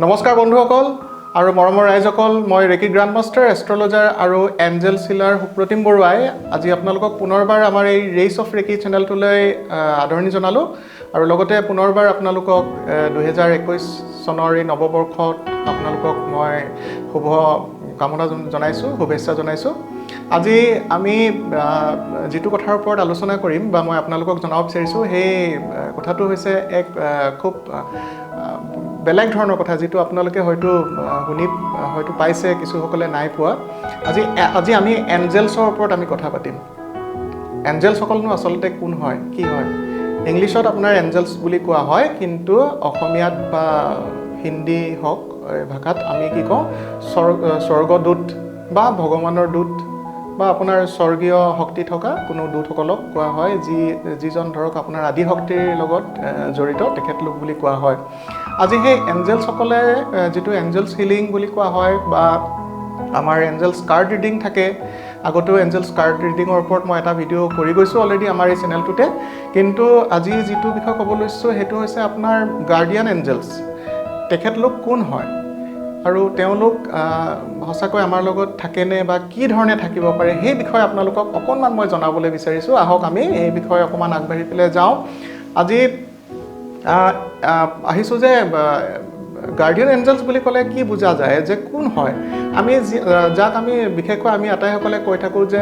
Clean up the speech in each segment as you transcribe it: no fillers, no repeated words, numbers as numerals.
নমস্কাৰ বন্ধুসকল আৰু মৰমৰ ৰাইজসকল মই ৰেকি গ্ৰাণ্ড মাষ্টাৰ এষ্ট্ৰলজাৰ আৰু এঞ্জেল চিলাৰ সুপ্ৰতিম বৰুৱাই আজি আপোনালোকক পুনৰবাৰ আমাৰ এই ৰেইচ অফ ৰেকি চেনেলটোলৈ আদৰণি জনালোঁ আৰু লগতে পুনৰবাৰ আপোনালোকক 2021 চনৰ এই নৱবৰ্ষত আপোনালোকক মই শুভ কামনা জনাইছোঁ শুভেচ্ছা জনাইছোঁ আজি আমি যেটো কথাৰ ওপৰত আলোচনা কৰিম বা মই আপোনালোকক জনাব বিচাৰিছোঁ সেই কথাটো হৈছে এক খুব বেলেগ ধৰণৰ কথা যেটো আপোনালোকে হয়তো শুনি হয়তো পাইছে কিছুসকলে নাই পোৱা আজি আমি এঞ্জেলছৰ ওপৰত আমি কথা পাতিম এঞ্জেলছসকলনো আচলতে কোন হয় কি হয় ইংলিছত আপোনাৰ এঞ্জেলছ বুলি কোৱা হয় কিন্তু অসমীয়াত বা হিন্দী হওক ভাষাত আমি কি কওঁ স্বৰ্গদূত বা ভগৱানৰ দূত বা আপোনাৰ স্বৰ্গীয় শক্তি থকা কোনো দূতসকলক কোৱা হয় যিজন ধৰক আপোনাৰ আদি শক্তিৰ লগত জড়িত তেখেতলোক বুলি কোৱা হয় আজি সেই এঞ্জেলছসকলে যেটো এঞ্জেলছ হিলিং বুলি কোৱা হয় বা আমাৰ এঞ্জেলছ কাৰ্ড ৰিডিং থাকে আগতেও এঞ্জেলছ কাৰ্ড ৰিডিঙৰ ওপৰত মই এটা ভিডিঅ' কৰি গৈছোঁ অলৰেডি আমাৰ এই চেনেলটোতে কিন্তু আজি যেটো বিষয় ক'ব লৈছোঁ সেইটো হৈছে আপোনাৰ গাৰ্ডিয়ান এঞ্জেলছ তেখেতলোক কোন হয় আৰু তেওঁলোক সঁচাকৈ আমাৰ লগত থাকেনে বা কি ধৰণে থাকিব পাৰে সেই বিষয়ে আপোনালোকক অকণমান মই জনাবলৈ বিচাৰিছোঁ আহক আমি এই বিষয়ে অকণমান আগবাঢ়ি পেলাই যাওঁ আজি আহিছোঁ যে গাৰ্ডিয়ান এঞ্জেলছ বুলি ক'লে কি বুজা যায় যে কোন হয় আমি যাক আমি বিশেষকৈ আমি আটাইসকলে কৈ থাকোঁ যে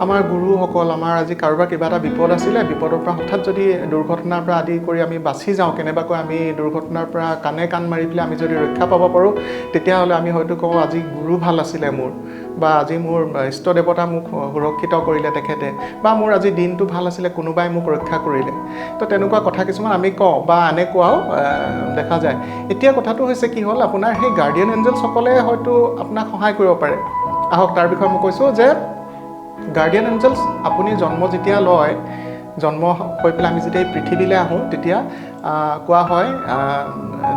আমাৰ গুৰুসকল আমাৰ আজি কাৰোবাৰ কিবা এটা বিপদ আছিলে বিপদৰ পৰা হঠাৎ যদি দুৰ্ঘটনাৰ পৰা আদি কৰি আমি বাচি যাওঁ কেনেবাকৈ আমি দুৰ্ঘটনাৰ পৰা কাণ মাৰি পেলাই আমি যদি ৰক্ষা পাব পাৰোঁ তেতিয়াহ'লে আমি হয়তো কওঁ আজি গুৰু ভাল আছিলে মোৰ বা আজি মোৰ ইষ্ট দেৱতা মোক সুৰক্ষিত কৰিলে তেখেতে বা মোৰ আজি দিনটো ভাল আছিলে কোনোবাই মোক ৰক্ষা কৰিলে তো তেনেকুৱা কথা কিছুমান আমি কওঁ বা আনে কোৱাও দেখা যায় এতিয়া কথাটো হৈছে কি হ'ল আপোনাৰ সেই গাৰ্ডিয়ান এঞ্জেলছসকলে হয়তো আপোনাক সহায় কৰিব পাৰে আহক তাৰ বিষয়ে মই কৈছোঁ যে গাৰ্ডিয়ান এঞ্জেলছ আপুনি জন্ম যেতিয়া লয় জন্ম হৈ পেলাই আমি যেতিয়া পৃথিৱীলৈ আহোঁ তেতিয়া কোৱা হয়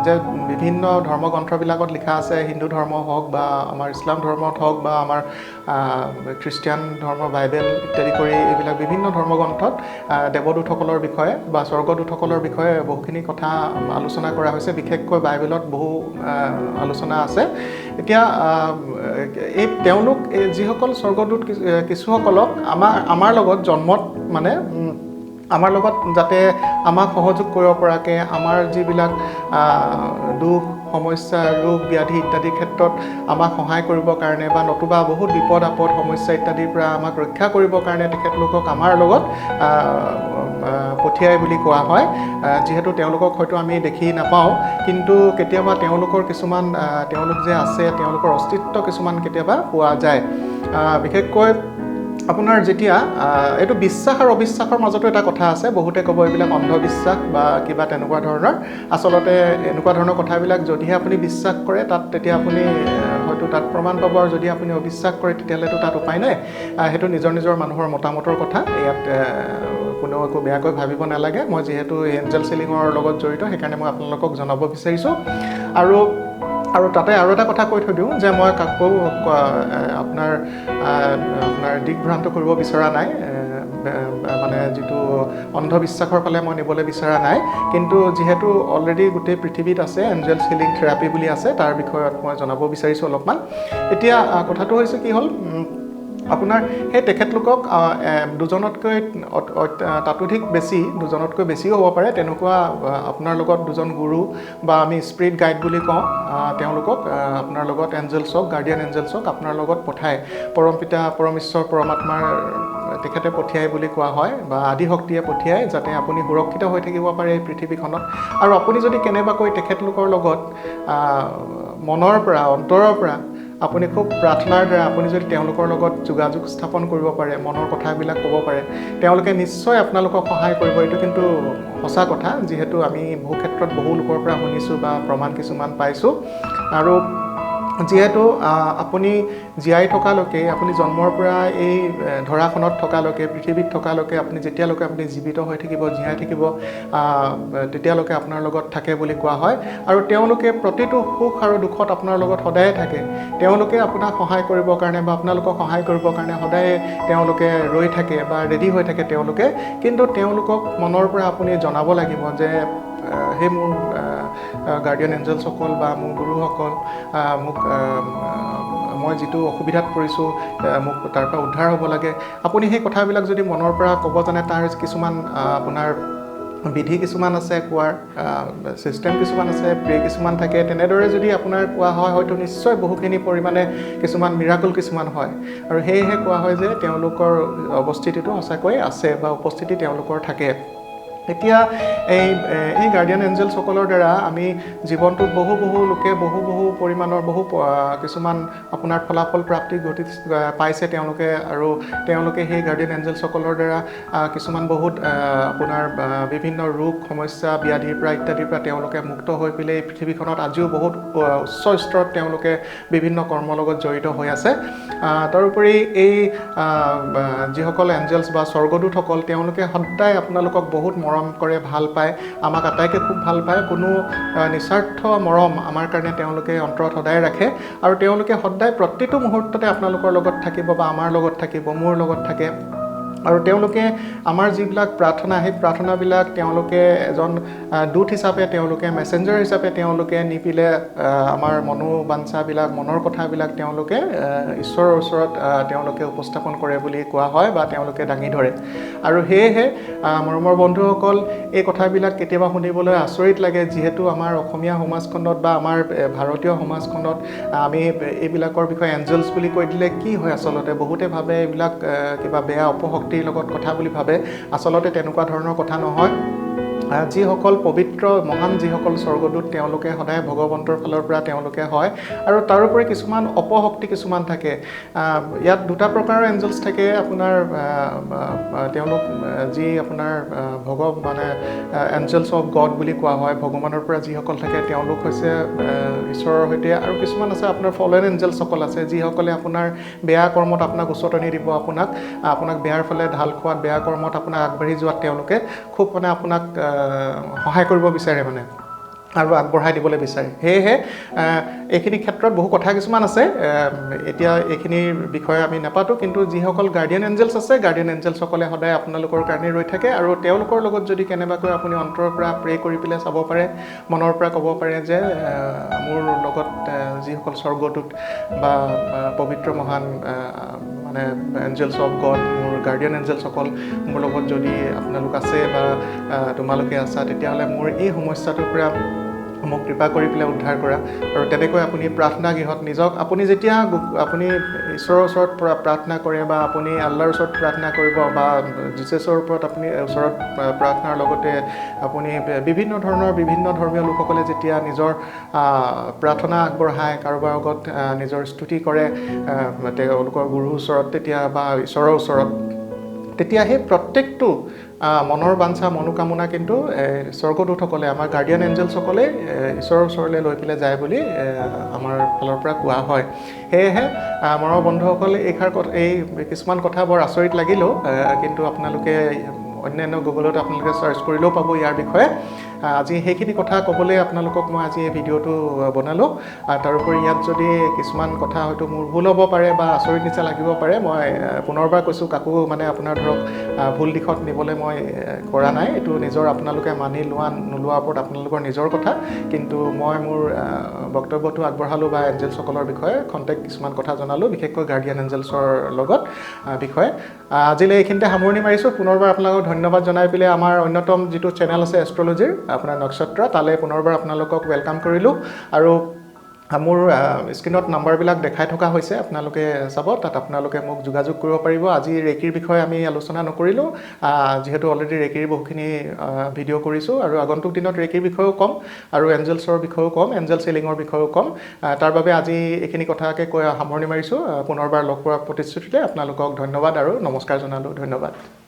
যে বিভিন্ন ধৰ্মগ্ৰন্থবিলাকত লিখা আছে হিন্দু ধৰ্ম হওক বা আমাৰ ইছলাম ধৰ্মত হওক বা আমাৰ খ্ৰীষ্টিয়ান ধৰ্ম বাইবেল ইত্যাদি কৰি এইবিলাক বিভিন্ন ধৰ্মগ্ৰন্থত দেৱদূতসকলৰ বিষয়ে বা স্বৰ্গদূতসকলৰ বিষয়ে বহুখিনি কথা আলোচনা কৰা হৈছে বিশেষকৈ বাইবেলত বহু আলোচনা আছে এতিয়া এই তেওঁলোক যিসকল স্বৰ্গদূত কিছুসকলক আমাৰ লগত জন্মত মানে আমাৰ লগত যাতে আমাক সহযোগ কৰিব পৰাকৈ আমাৰ যিবিলাক দুখ সমস্যা ৰোগ ব্যাধি ইত্যাদিৰ ক্ষেত্ৰত আমাক সহায় কৰিবৰ কাৰণে বা নতুবা বহুত বিপদ আপদ সমস্যা ইত্যাদিৰ পৰা আমাক ৰক্ষা কৰিবৰ কাৰণে তেখেতলোকক আমাৰ লগত পঠিয়াই বুলি কোৱা হয় যিহেতু তেওঁলোকক হয়তো আমি দেখি নাপাওঁ কিন্তু কেতিয়াবা তেওঁলোকৰ কিছুমান তেওঁলোক যে আছে তেওঁলোকৰ অস্তিত্ব কিছুমান কেতিয়াবা পোৱা যায় বিশেষকৈ আপোনাৰ যেতিয়া এইটো বিশ্বাস আৰু অবিশ্বাসৰ মাজতো এটা কথা আছে বহুতে ক'ব এইবিলাক অন্ধবিশ্বাস বা কিবা তেনেকুৱা ধৰণৰ আচলতে এনেকুৱা ধৰণৰ কথাবিলাক যদিহে আপুনি বিশ্বাস কৰে তেতিয়া আপুনি হয়তো তাত প্ৰমাণ পাব আৰু যদি আপুনি অবিশ্বাস কৰে তেতিয়াহ'লেতো তাত উপায় নাই সেইটো নিজৰ মানুহৰ মতামতৰ কথা ইয়াত কোনেও একো বেয়াকৈ ভাবিব নালাগে মই যিহেতু এঞ্জেল চিলিঙৰ লগত জড়িত সেইকাৰণে মই আপোনালোকক জনাব বিচাৰিছোঁ আৰু তাতে আৰু এটা কথা কৈ থৈ দিওঁ যে মই কাকো আপোনাৰ দিগভ্ৰান্ত কৰিব বিচৰা নাই মানে যিটো অন্ধবিশ্বাসৰ ফালে মই নিবলৈ বিচৰা নাই কিন্তু যিহেতু অলৰেডি গোটেই পৃথিৱীত আছে এঞ্জেল হিলিং থেৰাপি বুলি আছে তাৰ বিষয়ত মই জনাব বিচাৰিছোঁ অলপমান এতিয়া কথাটো হৈছে কি হ'ল আপোনাৰ সেই তেখেতলোকক দুজনতকৈ তাতোধিক দুজনতকৈ বেছিও হ'ব পাৰে তেনেকুৱা আপোনাৰ লগত দুজন গুৰু বা আমি স্পিৰিট গাইড বুলি কওঁ তেওঁলোকক আপোনাৰ লগত এঞ্জেলছক গাৰ্ডিয়ান এঞ্জেলছক আপোনাৰ লগত পঠায় পৰম পিতা পৰম ঈশ্বৰ পৰমাত্মাৰ তেখেতে পঠিয়াই বুলি কোৱা হয় বা আদি শক্তিয়ে পঠিয়াই যাতে আপুনি সুৰক্ষিত হৈ থাকিব পাৰে এই পৃথিৱীখনত আৰু আপুনি যদি কেনেবাকৈ তেখেতলোকৰ লগত মনৰ পৰা অন্তৰৰ পৰা আপুনি খুব প্ৰাৰ্থনাৰ দ্বাৰা আপুনি যদি তেওঁলোকৰ লগত যোগাযোগ স্থাপন কৰিব পাৰে মনৰ কথাবিলাক ক'ব পাৰে তেওঁলোকে নিশ্চয় আপোনালোকক সহায় কৰিব এইটো কিন্তু সঁচা কথা যিহেতু আমি বহু ক্ষেত্ৰত বহু লোকৰ পৰা শুনিছোঁ বা প্ৰমাণ কিছুমান পাইছোঁ আৰু যিহেতু আপুনি জীয়াই থকালৈকে আপুনি জন্মৰ পৰা এই ধৰাখনত থকালৈকে পৃথিৱীত থকালৈকে আপুনি যেতিয়ালৈকে আপুনি জীৱিত হৈ থাকিব জীয়াই থাকিব তেতিয়ালৈকে আপোনাৰ লগত থাকে বুলি কোৱা হয় আৰু তেওঁলোকে প্ৰতিটো সুখ আৰু দুখত আপোনাৰ লগত সদায়ে থাকে তেওঁলোকে আপোনাক সহায় কৰিবৰ কাৰণে বা আপোনালোকক সহায় কৰিবৰ কাৰণে সদায়ে তেওঁলোকে ৰৈ থাকে বা ৰেডি হৈ থাকে তেওঁলোকে কিন্তু তেওঁলোকক মনৰ পৰা আপুনি জনাব লাগিব যে সেই মোৰ গাৰ্ডিয়ান এঞ্জেলছসকল বা মোৰ গুৰুসকল মোক মই যিটো অসুবিধাত পৰিছোঁ মোক তাৰ পৰা উদ্ধাৰ হ'ব লাগে আপুনি সেই কথাবিলাক যদি মনৰ পৰা ক'ব জানে তাৰ কিছুমান আপোনাৰ বিধি কিছুমান আছে কোৱাৰ ছিষ্টেম কিছুমান আছে প্ৰে কিছুমান থাকে তেনেদৰে যদি আপোনাৰ কোৱা হয় হয়তো নিশ্চয় বহুখিনি পৰিমাণে কিছুমান মিৰাকল কিছুমান হয় আৰু সেয়েহে কোৱা হয় যে তেওঁলোকৰ অৱস্থিতিটো সঁচাকৈ আছে বা উপস্থিতি তেওঁলোকৰ থাকে এতিয়া এই গাৰ্ডিয়ান এঞ্জেলছসকলৰ দ্বাৰা আমি জীৱনটোত বহু লোকে বহু পৰিমাণৰ কিছুমান আপোনাৰ ফলাফল প্ৰাপ্তি পাইছে তেওঁলোকে আৰু তেওঁলোকে সেই গাৰ্ডিয়ান এঞ্জেলছসকলৰ দ্বাৰা কিছুমান বহুত আপোনাৰ বিভিন্ন ৰোগ সমস্যা ব্যাধিৰ পৰা ইত্যাদিৰ পৰা তেওঁলোকে মুক্ত হৈ পেলাই এই পৃথিৱীখনত আজিও বহুত উচ্চ স্তৰত তেওঁলোকে বিভিন্ন কৰ্মৰ লগত জড়িত হৈ আছে তাৰোপৰি এই যিসকল এঞ্জেলছ বা স্বৰ্গদূতসকল তেওঁলোকে সদায় আপোনালোকক বহুত মৰম কৰে ভাল পায় আমাক আটাইকে খুব ভাল পায় কোনো নিস্বাৰ্থ মৰম আমাৰ কাৰণে তেওঁলোকে অন্তৰত সদায় ৰাখে আৰু তেওঁলোকে সদায় প্ৰতিটো মুহূৰ্ততে আপোনালোকৰ লগত থাকিব বা আমাৰ লগত থাকিব মোৰ লগত থাকে আৰু তেওঁলোকে আমাৰ যিবিলাক প্ৰাৰ্থনা সেই প্ৰাৰ্থনাবিলাক তেওঁলোকে এজন দূত হিচাপে তেওঁলোকে মেছেঞ্জাৰ হিচাপে তেওঁলোকে নিপিলে আমাৰ মনোবাঞ্ছাবিলাক মনৰ কথাবিলাক তেওঁলোকে ঈশ্বৰৰ ওচৰত তেওঁলোকে উপস্থাপন কৰে বুলি কোৱা হয় বা তেওঁলোকে দাঙি ধৰে আৰু সেয়েহে মৰমৰ বন্ধুসকল এই কথাবিলাক কেতিয়াবা শুনিবলৈ আচৰিত লাগে যিহেতু আমাৰ অসমীয়া সমাজখনত বা আমাৰ ভাৰতীয় সমাজখনত আমি এইবিলাকৰ বিষয়ে এঞ্জেলছ বুলি কৈ দিলে কি হয় আচলতে বহুতে ভাবে এইবিলাক কিবা বেয়া অপশক্তিৰ লগত কথা বুলি ভাবে আচলতে তেনেকুৱা ধৰণৰ কথা নহয় যিসকল পবিত্ৰ মহান যিসকল স্বৰ্গদূত তেওঁলোকে সদায় ভগৱন্তৰ ফালৰ পৰা তেওঁলোকে হয় আৰু তাৰোপৰি কিছুমান অপশক্তি কিছুমান থাকে ইয়াত দুটা প্ৰকাৰৰ এঞ্জেলছ থাকে আপোনাৰ তেওঁলোক যি আপোনাৰ মানে এঞ্জেলছ অফ গড বুলি কোৱা হয় ভগৱানৰ পৰা যিসকল থাকে তেওঁলোক হৈছে ঈশ্বৰৰ সৈতে আৰু কিছুমান আছে আপোনাৰ ফলেন এঞ্জেলছসকল আছে যিসকলে আপোনাৰ বেয়া কৰ্মত আপোনাক উচতনি দিব আপোনাক বেয়াৰ ফালে ঢাল খোৱাত বেয়া কৰ্মত আপোনাক আগবাঢ়ি যোৱাত তেওঁলোকে খুব মানে আপোনাক সহায় কৰিব বিচাৰে মানে আৰু আগবঢ়াই দিবলৈ বিচাৰে সেয়েহে এইখিনি ক্ষেত্ৰত বহু কথা কিছুমান আছে এতিয়া এইখিনিৰ বিষয়ে আমি নাপাতো কিন্তু যিসকল গাৰ্ডিয়ান এঞ্জেলছ আছে গাৰ্ডিয়ান এঞ্জেলছসকলে সদায় আপোনালোকৰ কাৰণে ৰৈ থাকে আৰু তেওঁলোকৰ লগত যদি কেনেবাকৈ আপুনি অন্তৰৰ পৰা প্ৰে কৰি পেলাই চাব পাৰে মনৰ পৰা ক'ব পাৰে যে মোৰ লগত যিসকল স্বৰ্গদূত বা পবিত্ৰ মহান মানে এঞ্জেলছ অফ গড মোৰ গাৰ্ডিয়ান এঞ্জেলছসকল মোৰ লগত যদি আপোনালোক আছে বা তোমালোকে আছা তেতিয়াহ'লে মোৰ এই সমস্যাটোৰ পৰা মোক কৃপা কৰি পেলাই উদ্ধাৰ কৰা আৰু তেনেকৈ আপুনি প্ৰাৰ্থনা গৃহত নিজক আপুনি যেতিয়া আপুনি ঈশ্বৰৰ ওচৰত প্ৰাৰ্থনা কৰে বা আপুনি আল্লাহৰ ওচৰত প্ৰাৰ্থনা কৰিব বা জিজাছৰ ওপৰত আপুনি ওচৰত প্ৰাৰ্থনাৰ লগতে আপুনি বিভিন্ন ধৰ্মীয় লোকসকলে যেতিয়া নিজৰ প্ৰাৰ্থনা আগবঢ়ায় কাৰোবাৰ আগত নিজৰ স্তুতি কৰে তেওঁলোকৰ গুৰুৰ ওচৰত তেতিয়া বা ঈশ্বৰৰ ওচৰত তেতিয়া সেই প্ৰত্যেকটো মনৰ বাঞ্ছা মনোকামনা কিন্তু স্বৰ্গদূতসকলে আমাৰ গাৰ্ডিয়ান এঞ্জেলছসকলে ঈশ্বৰৰ ওচৰলৈ লৈ পেলাই যায় বুলি আমাৰ ফালৰ পৰা কোৱা হয় সেয়েহে মৰমৰ বন্ধুসকলে এই কিছুমান কথা বৰ আচৰিত লাগিলেও কিন্তু আপোনালোকে অন্যান্য গুগলত আপোনালোকে চাৰ্চ কৰিলেও পাব ইয়াৰ বিষয়ে আজি সেইখিনি কথা ক'বলৈ আপোনালোকক মই আজি এই ভিডিঅ'টো বনালোঁ তাৰোপৰি ইয়াত যদি কিছুমান কথা হয়তো মোৰ ভুল হ'ব পাৰে বা আচৰিত নিচিনা লাগিব পাৰে মই পুনৰবাৰ কৈছোঁ কাকো মানে আপোনাৰ ধৰক ভুল দিশত নিবলৈ মই কৰা নাই এইটো নিজৰ আপোনালোকে মানি নোলোৱাৰ ওপৰত আপোনালোকৰ নিজৰ কথা কিন্তু মই মোৰ বক্তব্যটো আগবঢ়ালোঁ বা এঞ্জেলছসকলৰ বিষয়ে খন্তেক কিছুমান কথা জনালোঁ বিশেষকৈ গাৰ্ডিয়ান এঞ্জেলছৰ লগত বিষয়ে আজিলৈ এইখিনিতে সামৰণি মাৰিছোঁ পুনৰবাৰ আপোনালোকক ধন্যবাদ জনাই পেলাই আমাৰ অন্যতম যিটো চেনেল আছে এষ্ট্ৰলজিৰ আপোনাৰ নক্ষত্ৰ তালৈ পুনৰবাৰ আপোনালোকক ৱেলকাম কৰিলোঁ আৰু মোৰ স্ক্ৰীনত নাম্বাৰবিলাক দেখাই থকা হৈছে আপোনালোকে চাব তাত আপোনালোকে মোক যোগাযোগ কৰিব পাৰিব আজি ৰেকিৰ বিষয়ে আমি আলোচনা নকৰিলোঁ যিহেতু অলৰেডি ৰেকিৰ বহুখিনি ভিডিঅ' কৰিছোঁ আৰু আগন্তুক দিনত ৰেকিৰ বিষয়েও ক'ম আৰু এঞ্জেলছৰ বিষয়েও ক'ম এঞ্জেল চিলিঙৰ বিষয়েও ক'ম তাৰ বাবে আজি এইখিনি কথাকে কৈ সামৰণি মাৰিছোঁ পুনৰবাৰ লগ পোৱাৰ প্ৰতিশ্ৰুতিৰে আপোনালোকক ধন্যবাদ আৰু নমস্কাৰ জনালোঁ ধন্যবাদ